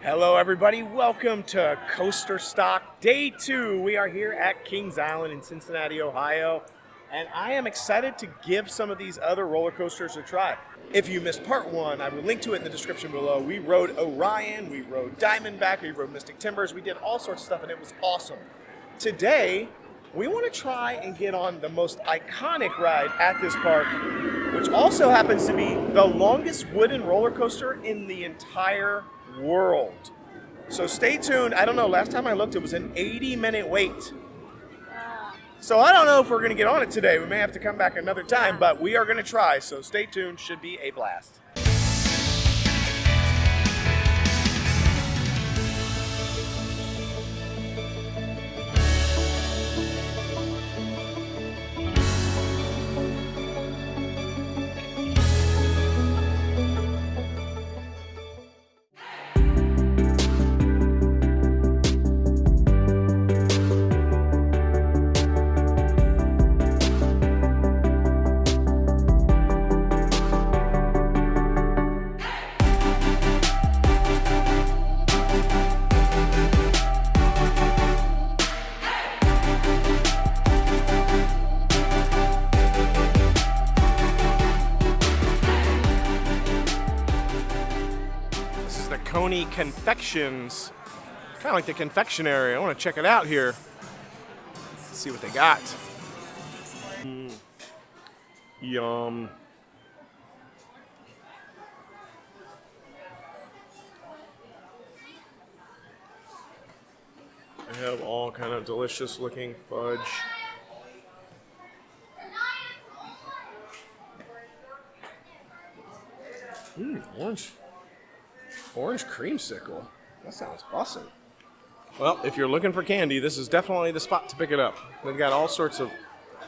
Hello everybody, welcome to Coaster Stock Day 2. We are here at Kings Island in Cincinnati, Ohio, and I am excited to give some of these other roller coasters a try. If you missed part 1, I will link to it in the description below. We rode Orion, we rode Diamondback, we rode Mystic Timbers, we did all sorts of stuff and it was awesome. Today, we want to try and get on the most iconic ride at this park, which also happens to be the longest wooden roller coaster in the entire world. So stay tuned. I don't know, last time I looked it was an 80-minute wait. So I don't know if we're going to get on it today. We may have to come back another time, but we are going to try. So stay tuned. Should be a blast. Confections, kind of like the confectionery. I want to check it out here. Let's see what they got. Yum. They have all kind of delicious looking fudge. Orange creamsicle. That sounds awesome. Well, if you're looking for candy, this is definitely the spot to pick it up. They've got all sorts of,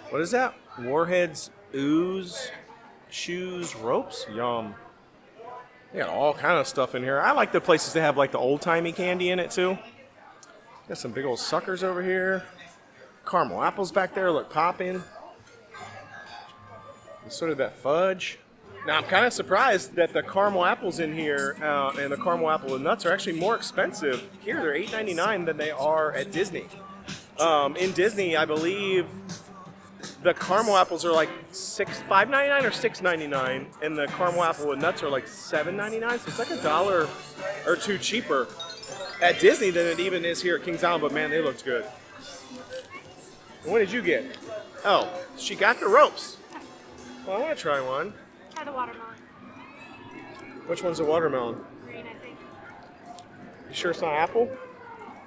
what is that? Warheads, ooze, chews, ropes. Yum. They got all kind of stuff in here. I like the places that have like the old-timey candy in it too. Got some big old suckers over here. Caramel apples back there look popping. And sort of that fudge. Now, I'm kind of surprised that the caramel apples in here and the caramel apple and nuts are actually more expensive. Here, they're $8.99 than they are at Disney. In Disney, I believe the caramel apples are like $5.99 or $6.99, and the caramel apple and nuts are like $7.99. So it's like $1 or $2 cheaper at Disney than it even is here at Kings Island. But man, they looked good. What did you get? Oh, she got the ropes. Well, I want to try one. Try the watermelon. Which one's the watermelon? Green, I think. You sure it's not apple?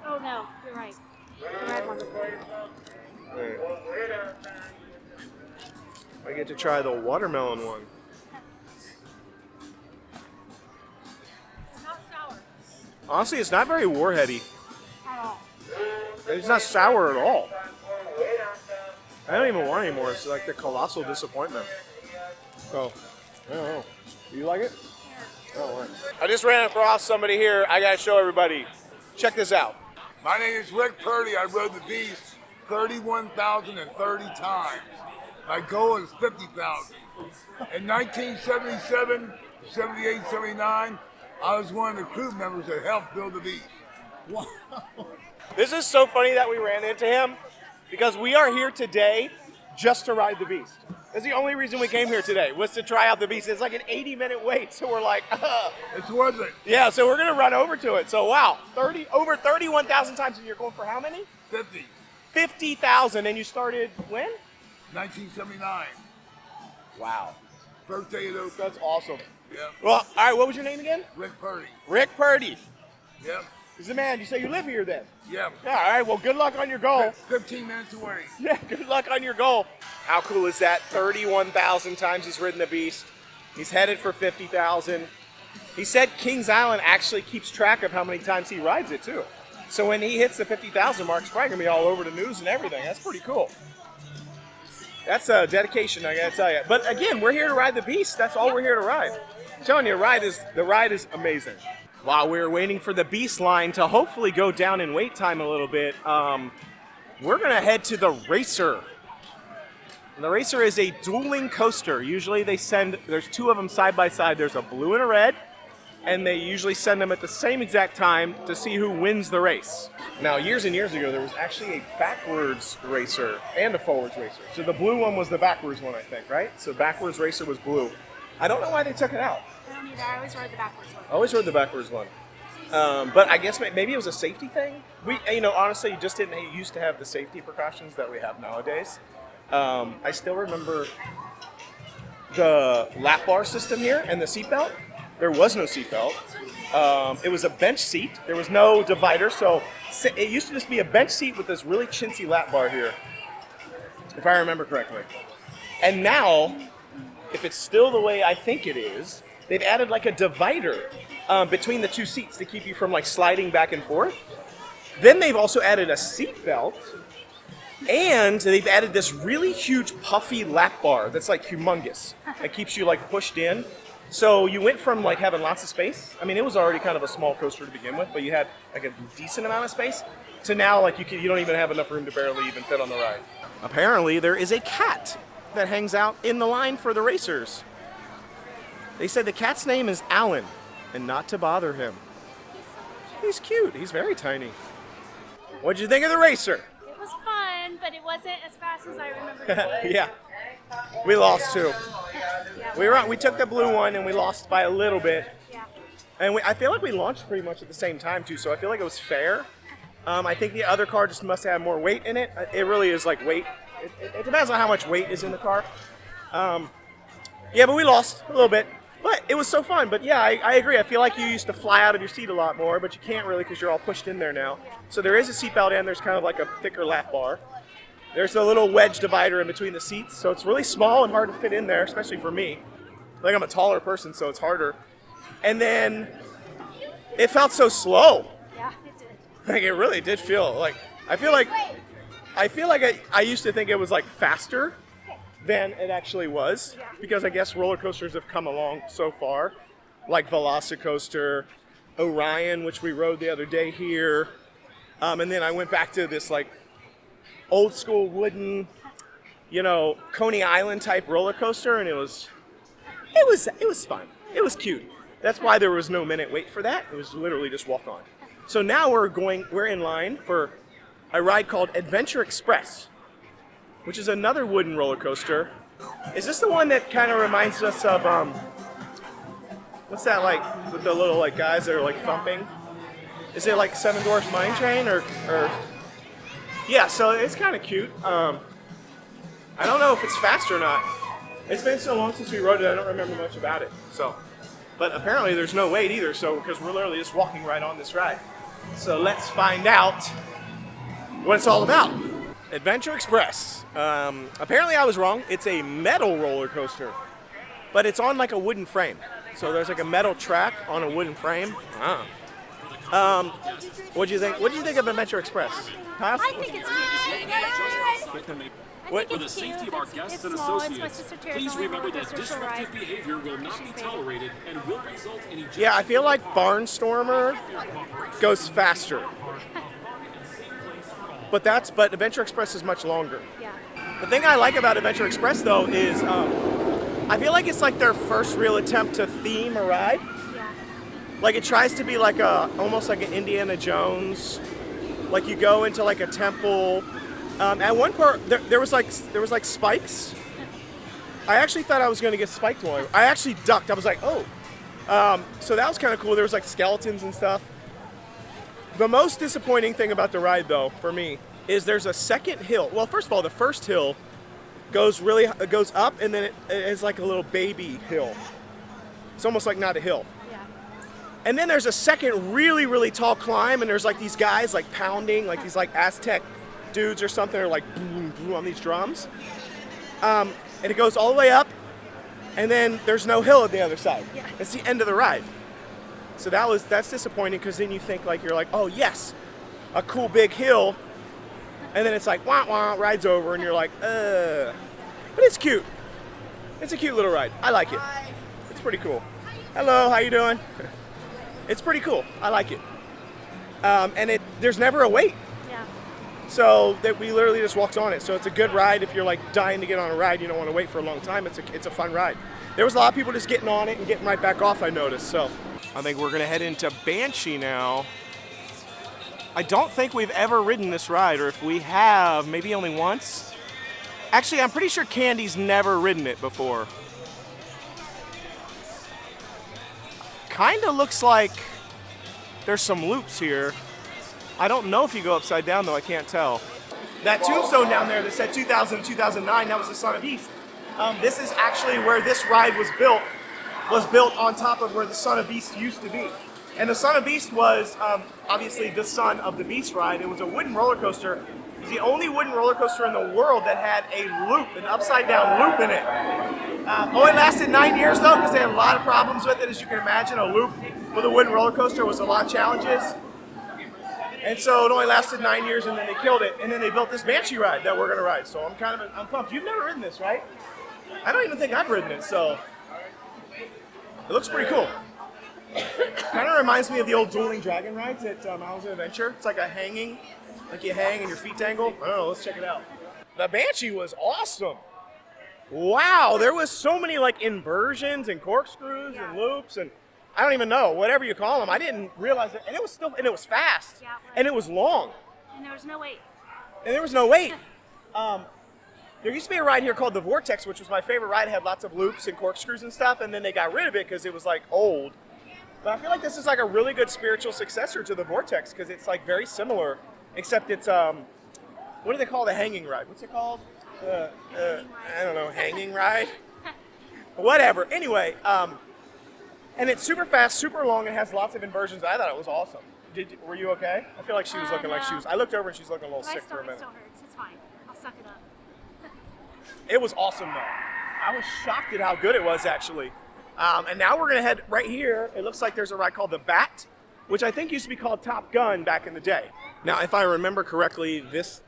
Oh no, you're right. The red one. Right. I get to try the watermelon one. It's not sour. Honestly, it's not very warheady. At all. It's not sour at all. I don't even want any more. It's like the colossal disappointment. Oh. I don't know. Do you like it? Yeah. Oh, right. I just ran across somebody here. I gotta show everybody. Check this out. My name is Rick Purdy. I rode the Beast 31,030 times. My goal is 50,000. In 1977, 78, 79, I was one of the crew members that helped build the Beast. Wow. This is so funny that we ran into him because we are here today just to ride the Beast. That's the only reason we came here today, was to try out the Beast. It's like an 80-minute wait, so we're like, It's worth it. Yeah, so we're going to run over to it. So, wow, over 31,000 times, and you're going for how many? 50. 50,000, and you started when? 1979. Wow. First day it opened. That's awesome. Yep. Well, all right, what was your name again? Rick Purdy. Rick Purdy. Yep. He's the man. You say you live here then? Yep. Yeah, all right, well, good luck on your goal. 15 minutes away. Yeah, good luck on your goal. How cool is that? 31,000 times he's ridden the Beast. He's headed for 50,000. He said Kings Island actually keeps track of how many times he rides it, too. So when he hits the 50,000 mark, it's probably going to be all over the news and everything. That's pretty cool. That's a dedication, I got to tell you. But again, we're here to ride the Beast. That's all we're here to ride. I'm telling you, the ride is amazing. While we were waiting for the Beast line to hopefully go down in wait time a little bit, we're going to head to the Racer. And the Racer is a dueling coaster. Usually they send, there's two of them side by side. There's a blue and a red. and they usually send them at the same exact time to see who wins the race. Now, years and years ago, there was actually a backwards racer and a forwards racer. So the blue one was the backwards one, I think, right? So backwards racer was blue. I don't know why they took it out. I don't either. I always rode the backwards one. I always rode the backwards one. But I guess maybe it was a safety thing. Honestly, just didn't used to have the safety precautions that we have nowadays. I still remember the lap bar system here and the seatbelt. There was no seatbelt. It was a bench seat. There was no divider, so it used to just be a bench seat with this really chintzy lap bar here, if I remember correctly. And now, if it's still the way I think it is, they've added like a divider between the two seats to keep you from like sliding back and forth. Then they've also added a seat belt, and they've added this really huge puffy lap bar that's like humongous. It keeps you like pushed in. So you went from like having lots of space. I mean, it was already kind of a small coaster to begin with, but you had like a decent amount of space. To now, like you don't even have enough room to barely even fit on the ride. Apparently, there is a cat that hangs out in the line for the racers. They said the cat's name is Alan, and not to bother him. He's cute. He's very tiny. What'd you think of the racer? It was fun, but it wasn't as fast as I remembered it being. Yeah. We lost too. Yeah. We took the blue one and we lost by a little bit. Yeah. And I feel like we launched pretty much at the same time too, so I feel like it was fair. I think the other car just must have more weight in it. It really is like weight. It depends on how much weight is in the car. Yeah, but we lost a little bit. But it was so fun. But yeah, I agree. I feel like you used to fly out of your seat a lot more, but you can't really because you're all pushed in there now. So there is a seatbelt and there's kind of like a thicker lap bar. There's a little wedge divider in between the seats, so it's really small and hard to fit in there, especially for me. Like I'm a taller person, so it's harder. And then it felt so slow. Yeah, it did. Like it really did feel like I feel like I used to think it was like faster than it actually was, because I guess roller coasters have come along so far, like Velocicoaster, Orion, which we rode the other day here, and then I went back to this like old school wooden, Coney Island type roller coaster, and it was fun. It was cute. That's why there was no minute wait for that. It was literally just walk on. So now we're in line for a ride called Adventure Express, which is another wooden roller coaster. Is this the one that kind of reminds us of what's that like with the little like guys that are like thumping? Is it like Seven Dwarfs Mine Train or? Yeah, so it's kind of cute. I don't know if it's fast or not. It's been so long since we rode it, I don't remember much about it. So, but apparently there's no wait either. So because we're literally just walking right on this ride. So let's find out what it's all about. Adventure Express. Apparently I was wrong. It's a metal roller coaster, but it's on like a wooden frame. So there's like a metal track on a wooden frame. What do you think? What do you think of Adventure Express? Huh? I think it's cute. What? For the safety of our guests and small. It's my associates, sister Tara's please only remember roller that coaster she'll disruptive ride. behavior will not be She's tolerated and will result in ejections. Yeah, I feel like Barnstormer goes faster. But Adventure Express is much longer. Yeah. The thing I like about Adventure Express though is I feel like it's like their first real attempt to theme a ride. Yeah. Like it tries to be like almost like an Indiana Jones. Like you go into like a temple. At one part there was like spikes. I actually thought I was going to get spiked one. I actually ducked. I was like, oh. So that was kind of cool. There was like skeletons and stuff. The most disappointing thing about the ride, though, for me, is there's a second hill. Well, first of all, the first hill goes up, and then it is like a little baby hill. It's almost like not a hill. Yeah. And then there's a second really, really tall climb, and there's like these guys like pounding, like these like Aztec dudes or something, are like boom, boom on these drums. And it goes all the way up, and then there's no hill at the other side. Yeah. It's the end of the ride. So that's disappointing, because then you think like you're like, oh yes, a cool big hill, and then it's like wah wah, ride's over, and you're like, But it's cute. It's a cute little ride. I like it. It's pretty cool. Hello, how you doing? It's pretty cool. I like it. And there's never a wait. Yeah. So that we literally just walked on it. So it's a good ride if you're like dying to get on a ride. You don't want to wait for a long time. It's a fun ride. There was a lot of people just getting on it and getting right back off, I noticed. So I think we're gonna head into Banshee now. I don't think we've ever ridden this ride, or if we have, maybe only once. Actually, I'm pretty sure Candy's never ridden it before. Kinda looks like there's some loops here. I don't know if you go upside down though, I can't tell. That tombstone down there that said 2000 2009, that was the Son of Beast. This is actually where this ride was built on top of where the Son of Beast used to be. And the Son of Beast was obviously the son of the Beast ride. It was a wooden roller coaster. It was the only wooden roller coaster in the world that had a loop, an upside down loop in it. Only lasted 9 years though, because they had a lot of problems with it. As you can imagine, a loop with a wooden roller coaster was a lot of challenges. And so it only lasted 9 years, and then they killed it. And then they built this Banshee ride that we're gonna ride. So I'm pumped. You've never ridden this, right? I don't even think I've ridden it, so it looks pretty cool. Kind of reminds me of the old dueling dragon rides at Islands of Adventure. It's like a hanging, like you hang and your feet dangle. I don't know, let's check it out. The Banshee was awesome. Wow, there was so many like inversions and corkscrews and loops and I don't even know, whatever you call them. I didn't realize it, and it was fast, Yeah, right. and it was long. And there was no wait. And there was no wait. There used to be a ride here called the Vortex, which was my favorite ride. It had lots of loops and corkscrews and stuff, and then they got rid of it because it was like old. But I feel like this is like a really good spiritual successor to the Vortex because it's like very similar, except it's what do they call the hanging ride? What's it called? I don't know, hanging ride. Whatever. Anyway, and it's super fast, super long, and has lots of inversions. I thought it was awesome. Were you okay? I feel like she was looking like she was. I looked over and she's looking a little sick for a minute. My stomach still hurts. It's fine. I'll suck it up. It was awesome though. I was shocked at how good it was actually. And now we're gonna head right here. It looks like there's a ride called the Bat, which I think used to be called Top Gun back in the day. Now, if I remember correctly, this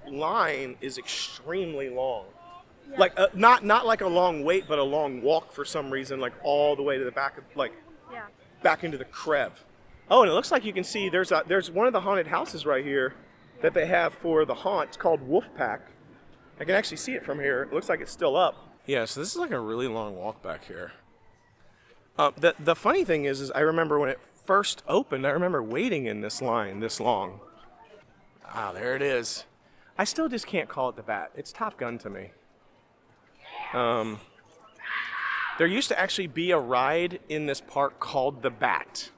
line is extremely long. Yeah. Like not like a long wait, but a long walk for some reason, like all the way to the back of back into the Krev. Oh, and it looks like you can see there's one of the haunted houses right here that they have for the haunt. It's called Wolfpack. I can actually see it from here. It looks like it's still up. Yeah, so this is like a really long walk back here. The funny thing is I remember when it first opened, I remember waiting in this line this long. Ah, there it is. I still just can't call it the Bat. It's Top Gun to me. There used to actually be a ride in this park called the Bat.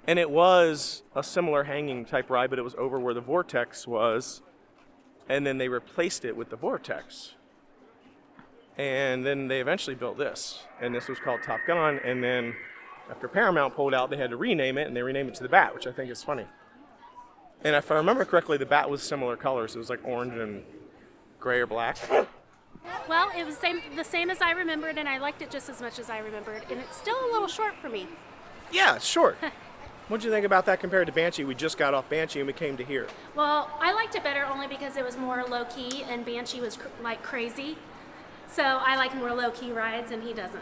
And it was a similar hanging type ride, but it was over where the Vortex was. And then they replaced it with the Vortex. And then they eventually built this. And this was called Top Gun. And then after Paramount pulled out, they had to rename it, and they renamed it to the Bat, which I think is funny. And if I remember correctly, the Bat was similar colors. It was like orange and gray or black. Well, it was the same as I remembered, and I liked it just as much as I remembered. And it's still a little short for me. Yeah, it's short. What'd you think about that compared to Banshee? We just got off Banshee and we came to here. Well, I liked it better only because it was more low-key, and Banshee was like crazy. So I like more low-key rides, and he doesn't.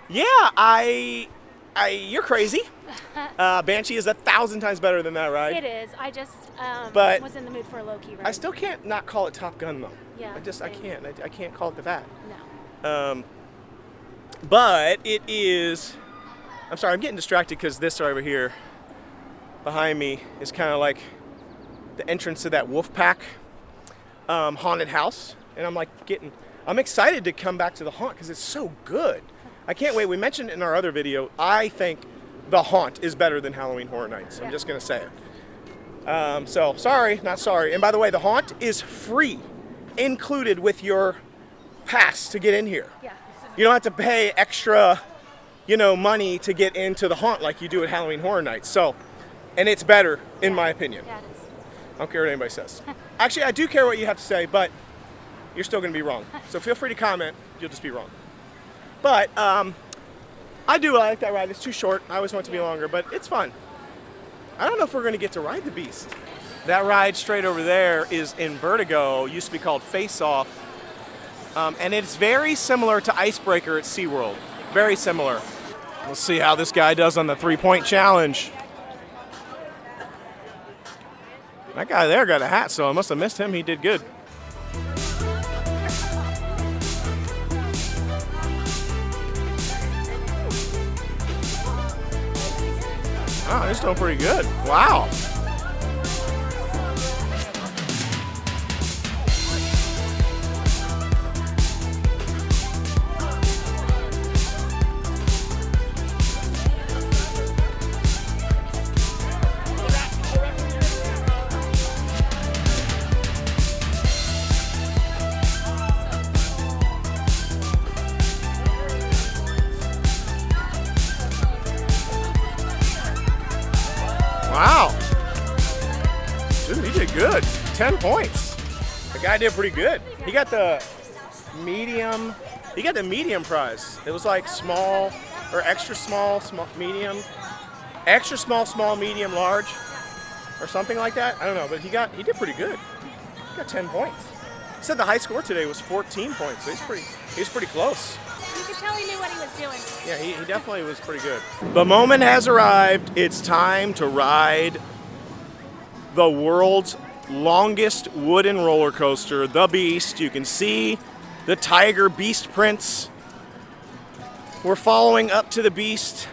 Yeah, you're crazy. Banshee is 1,000 times better than that ride. It is. I just but was in the mood for a low-key ride. I still can't not call it Top Gun though. Yeah. I can't. I can't call it the Bat. No. But it is. I'm sorry. I'm getting distracted because this right over here, behind me, is kind of like the entrance to that Wolfpack haunted house, and I'm excited to come back to the haunt because it's so good. I can't wait. We mentioned in our other video, I think the haunt is better than Halloween Horror Nights. I'm just gonna say it. So sorry, not sorry. And by the way, the haunt is free, included with your pass to get in here. Yeah. You don't have to pay extra, money to get into the haunt like you do at Halloween Horror Nights. So, and it's better in my opinion. Yeah, it is. I don't care what anybody says. Actually, I do care what you have to say, but you're still going to be wrong. So feel free to comment. You'll just be wrong. But I like that ride. It's too short. I always want it to be longer, but it's fun. I don't know if we're going to get to ride the Beast. That ride straight over there is Invertigo. Used to be called Face Off. And it's very similar to Icebreaker at SeaWorld. Very similar. We'll see how this guy does on the 3-point challenge. That guy there got a hat, so I must have missed him. He did good. Oh, he's doing pretty good. Wow. Wow. Dude, he did good. 10 points. The guy did pretty good. He got the medium. He got the medium prize. It was like small or extra small, medium, extra small, medium, large, or something like that. I don't know, but he did pretty good. He got 10 points. He said the high score today was 14 points. So he's pretty close. You could tell he knew what he was doing. Yeah, he definitely was pretty good. The moment has arrived. It's time to ride the world's longest wooden roller coaster, the Beast. You can see the tiger beast prints. We're following up to the Beast.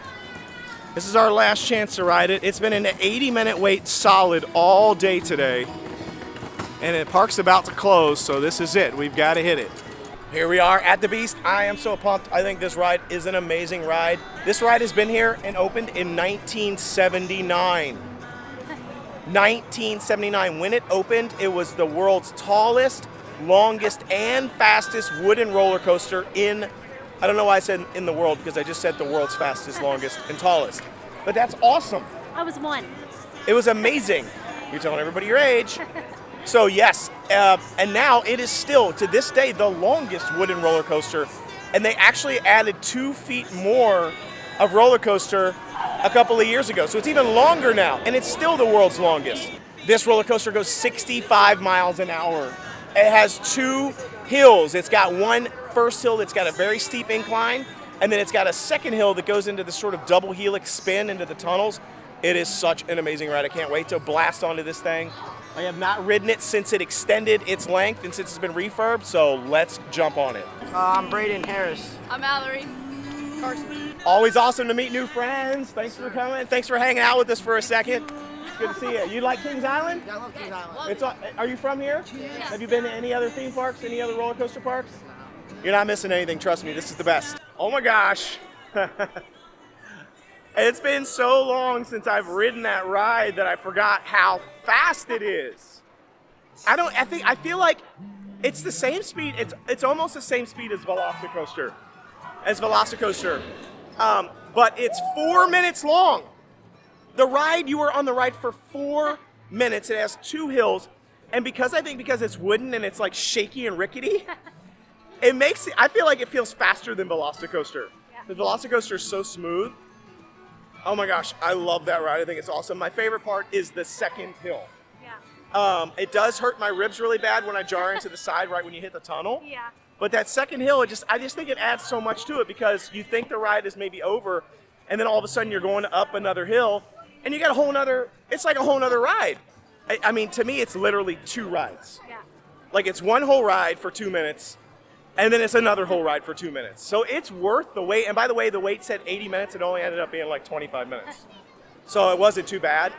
This is our last chance to ride it. It's been an 80-minute wait solid all day today. And the park's about to close, so this is it. We've got to hit it. Here we are at the Beast. I am so pumped. I think this ride is an amazing ride. This ride has been here and opened in 1979. 1979. When it opened, it was the world's tallest, longest, and fastest wooden roller coaster in, I don't know why I said in the world, because I just said the world's fastest, longest, and tallest. But that's awesome. I was one. It was amazing. You're telling everybody your age. So yes, and now it is still, to this day, the longest wooden roller coaster. And they actually added 2 feet more of roller coaster a couple of years ago. So it's even longer now, and it's still the world's longest. This roller coaster goes 65 miles an hour. It has 2 hills. It's got one first hill that's got a very steep incline, and then it's got a second hill that goes into this sort of double helix spin into the tunnels. It is such an amazing ride. I can't wait to blast onto this thing. I have not ridden it since it extended its length and since it's been refurbed, so let's jump on it. I'm Braden Harris. I'm Mallory. Carson. Always awesome to meet new friends. Thanks for coming. Thanks for hanging out with us for a second. It's good to see you. You like Kings Island? Yeah, I love Kings Island. Are you from here? Yes. Have you been to any other theme parks, any other roller coaster parks? You're not missing anything, trust me. This is the best. Oh my gosh. It's been so long since I've ridden that ride that I forgot how fast it is. I feel like it's the same speed. It's almost the same speed as Velocicoaster. But it's 4 minutes long. The ride, you are on the ride for 4 minutes. It has 2 hills. And because it's wooden and it's like shaky and rickety, I feel like it feels faster than Velocicoaster. Yeah. The Velocicoaster is so smooth. Oh my gosh, I love that ride. I think it's awesome. My favorite part is the second hill. Yeah. It does hurt my ribs really bad when I jar into the side right when you hit the tunnel. Yeah. But that second hill, I just think it adds so much to it because you think the ride is maybe over, and then all of a sudden you're going up another hill, and you got it's like a whole nother ride. I mean, to me, it's literally 2 rides. Yeah. Like it's one whole ride for 2 minutes, and then it's another whole ride for 2 minutes. So it's worth the wait. And by the way, the wait said 80 minutes. It only ended up being like 25 minutes. So it wasn't too bad.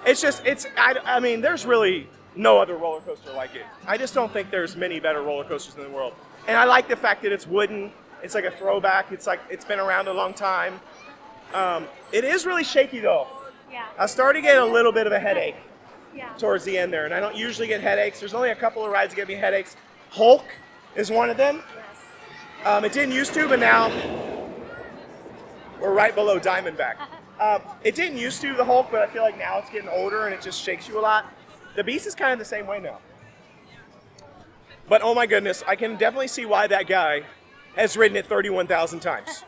I mean, there's really no other roller coaster like it. I just don't think there's many better roller coasters in the world. And I like the fact that it's wooden. It's like a throwback. It's like it's been around a long time. It is really shaky though. Yeah. I started to get a little bit of a headache towards the end there. And I don't usually get headaches. There's only a couple of rides that give me headaches. Hulk is one of them. Yes. It didn't used to, but now we're right below Diamondback. It didn't used to, the Hulk, but I feel like now it's getting older and it just shakes you a lot. The Beast is kind of the same way now. But oh my goodness, I can definitely see why that guy has ridden it 31,000 times.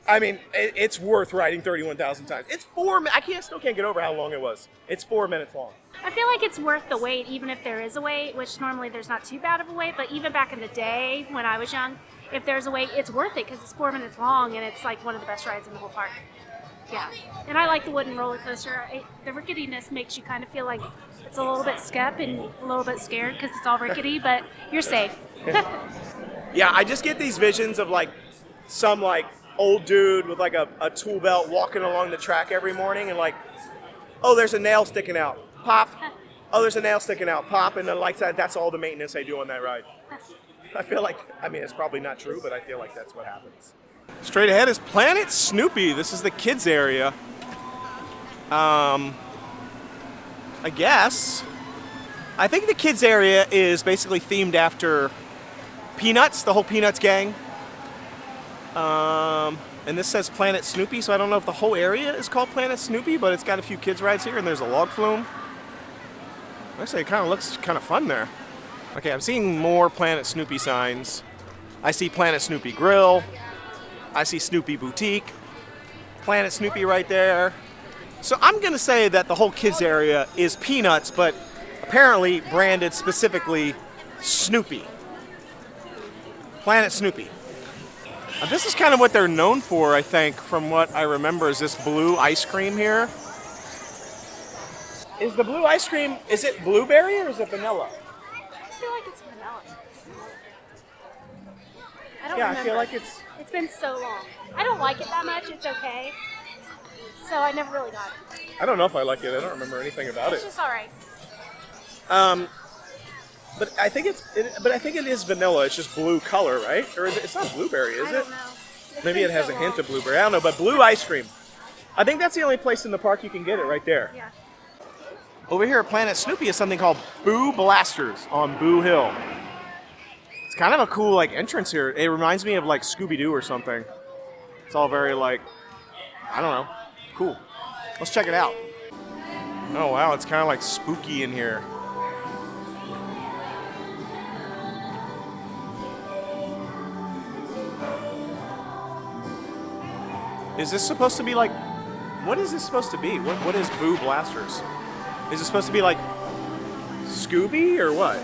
I mean, it's worth riding 31,000 times. It's 4 minutes. I still can't get over how long it was. It's 4 minutes long. I feel like it's worth the wait, even if there is a wait, which normally there's not too bad of a wait. But even back in the day when I was young, if there's a wait, it's worth it because it's 4 minutes long and it's like one of the best rides in the whole park. Yeah, and I like the wooden roller coaster. The ricketiness makes you kind of feel like it's a little bit skep and a little bit scared because it's all rickety, but you're safe. Yeah, I just get these visions of like some like old dude with like a tool belt walking along the track every morning and like, oh, there's a nail sticking out, pop. Oh, there's a nail sticking out, pop, and then like that. That's all the maintenance they do on that ride. I feel like, I mean, it's probably not true, but I feel like that's what happens. Straight ahead is Planet Snoopy. This is the kids area. I guess. I think the kids area is basically themed after Peanuts, the whole Peanuts gang. And this says Planet Snoopy, so I don't know if the whole area is called Planet Snoopy, but it's got a few kids rides here, and there's a log flume. Actually, it kind of looks kind of fun there. Okay, I'm seeing more Planet Snoopy signs. I see Planet Snoopy Grill. I see Snoopy Boutique. Planet Snoopy right there. So I'm going to say that the whole kids area is Peanuts, but apparently branded specifically Snoopy. Planet Snoopy. This is kind of what they're known for, I think, from what I remember, is this blue ice cream here. Is the blue ice cream, is it blueberry or is it vanilla? I feel like it's vanilla. I don't Yeah, remember. I feel like it's... It's been so long. I don't like it that much. It's okay. So I never really got it. I don't know if I like it. I don't remember anything about It's it. just all right. But I think it is vanilla. It's just blue color, right? Or is it, it's not blueberry, is I it? don't know. It's Maybe been it has so a hint long. of blueberry. I don't know, but blue ice cream. I think that's the only place in the park you can get it, right there. Yeah. Over here at Planet Snoopy is something called Boo Blasters on Boo Hill. It's kind of a cool like entrance here. It reminds me of like Scooby-Doo or something. It's all very like, I don't know, cool. Let's check it out. Oh wow, it's kind of like spooky in here. Is this supposed to be like, what is this supposed to be? What is Boo Blasters? Is it supposed to be like Scooby or what?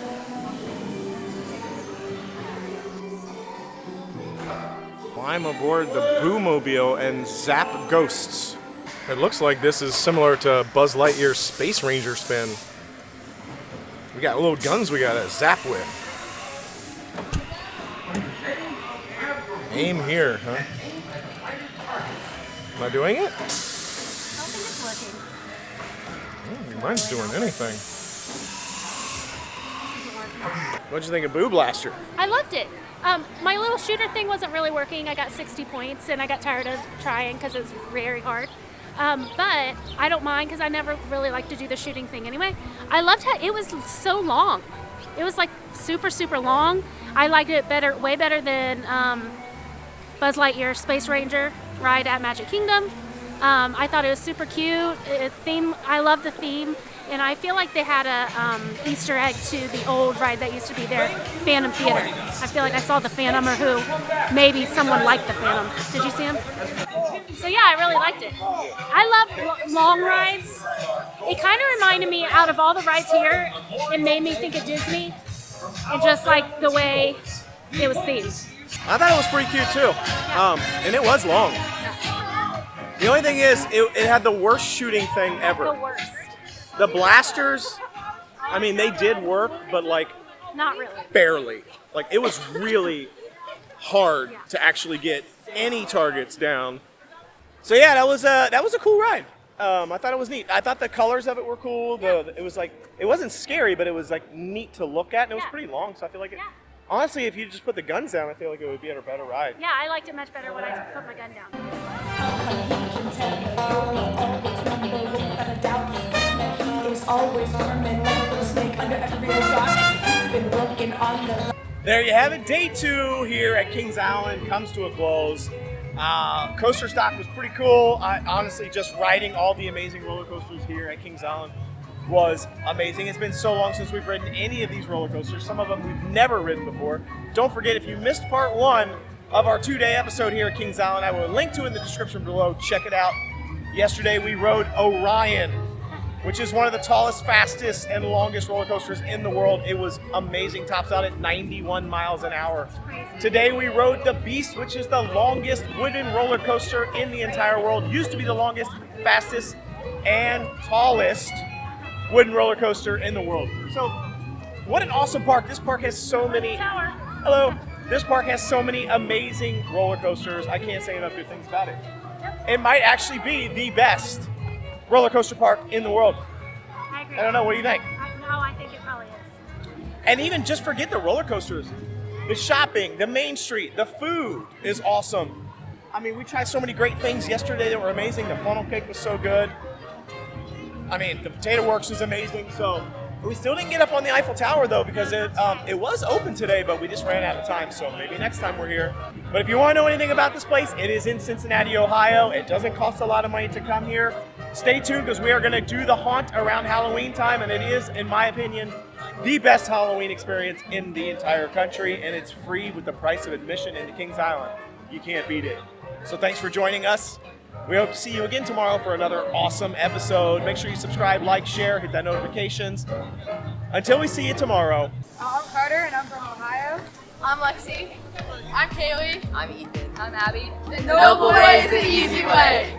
Climb aboard the Boo-mobile and zap ghosts. It looks like this is similar to Buzz Lightyear's Space Ranger spin. We got little guns we gotta zap with. Aim here, huh? Am I doing it? I don't think it's working. Mine's doing anything. This isn't working. What'd you think of Boo Blaster? I loved it. My little shooter thing wasn't really working. I got 60 points and I got tired of trying because it was very hard. But I don't mind because I never really like to do the shooting thing anyway. I loved how it was so long. It was like super, super long. I liked it better, way better than Buzz Lightyear Space Ranger ride at Magic Kingdom. I thought it was super cute. I love the theme. And I feel like they had a Easter egg to the old ride that used to be there, Phantom Theater. I feel like I saw the Phantom, or who, maybe someone liked the Phantom. Did you see him? So yeah, I really liked it. I love long rides. It kind of reminded me, out of all the rides here, it made me think of Disney, and just like the way it was themed. I thought it was pretty cute too. And it was long. The only thing is, it had the worst shooting thing ever. The worst. The blasters, I mean, they did work, but like Not really. barely. Like it was really hard to actually get any targets down. So yeah, that was a cool ride. I thought it was neat. I thought the colors of it were cool. It was like, it wasn't scary, but it was like neat to look at, and it was pretty long. So I feel like it. Honestly, if you just put the guns down, I feel like it would be a better ride. Yeah, I liked it much better when I put my gun down. There you have it. Day 2 here at Kings Island comes to a close. Coaster stock was pretty cool. Honestly, just riding all the amazing roller coasters here at Kings Island was amazing. It's been so long since we've ridden any of these roller coasters. Some of them we've never ridden before. Don't forget, if you missed part 1 of our 2-day episode here at Kings Island, I will link to it in the description below. Check it out. Yesterday we rode Orion, which is one of the tallest, fastest, and longest roller coasters in the world. It was amazing, tops out at 91 miles an hour. Today we rode the Beast, which is the longest wooden roller coaster in the entire world. Used to be the longest, fastest, and tallest wooden roller coaster in the world. So, what an awesome park. This park has so many... Tower. Hello. This park has so many amazing roller coasters. I can't say enough good things about it. Yep. It might actually be the best roller coaster park in the world. I agree. I don't know. What do you think? I think it probably is. And even just forget the roller coasters. The shopping, the main street, the food is awesome. I mean, we tried so many great things yesterday that were amazing. The funnel cake was so good. I mean, the Potato Works is amazing. So we still didn't get up on the Eiffel Tower though because it was open today, but we just ran out of time. So maybe next time we're here. But if you want to know anything about this place, it is in Cincinnati, Ohio. It doesn't cost a lot of money to come here. Stay tuned because we are going to do the haunt around Halloween time, and it is, in my opinion, the best Halloween experience in the entire country, and it's free with the price of admission into Kings Island. You can't beat it. So thanks for joining us. We hope to see you again tomorrow for another awesome episode. Make sure you subscribe, like, share, hit that notifications. Until we see you tomorrow. I'm Carter and I'm from Ohio. I'm Lexi. I'm Kaylee. I'm Ethan. I'm Abby. The noble way is the easy way.